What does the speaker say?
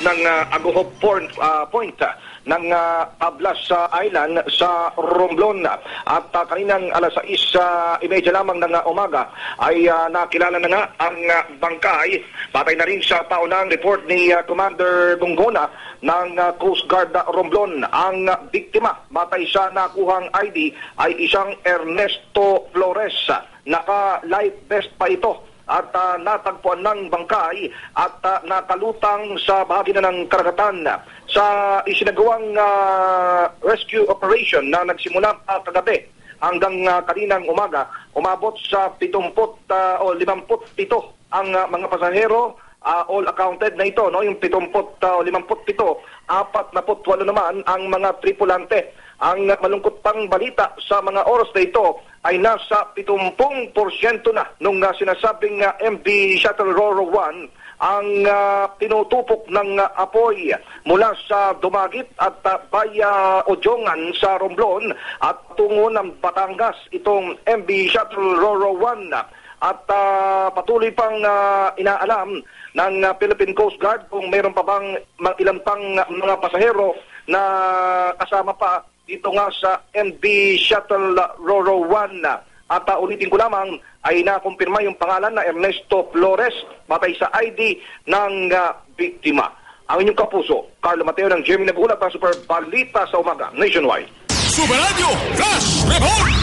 ng Aguho Point ng Tablas Island sa Romblon. At kaninang alas 6:30 lamang ng umaga ay nakilala na nga ang bangkay. Batay na rin sa paunang report ni Commander Gongona ng Coast Guard Romblon. Ang biktima, batay sa nakuhang ID, ay isang Ernesto Flores. Naka-life vest pa ito at natagpuan ng bangkay at nakalutang sa bahagi na ng karagatan. Sa isinagawang rescue operation na nagsimula kagabi hanggang kaninang umaga, umabot sa 57 ang mga pasahero, all accounted na ito, no? Yung 57, 48 naman ang mga tripulante. Ang malungkot pang balita sa mga oras na ito ay nasa 70% na nung sinasabing MV Shuttle Roro 1 ang tinutupok ng apoy mula sa Dumagit at Baya Ojongan sa Romblon at tungo ng Batangas itong MV Shuttle Roro 1. At patuloy pang inaalam ng Philippine Coast Guard kung mayroon pa bang ilan pang mga pasahero na kasama pa dito nga sa MV Shuttle Roro 1. At ulitin ko lamang ay nakumpirma yung pangalan na Ernesto Flores batay sa ID ng biktima. Ang inyong kapuso, Carlo Mateo ng Jimmy Nagulat, ang Super Balita sa Umaga Nationwide. Super Radio Flash Report!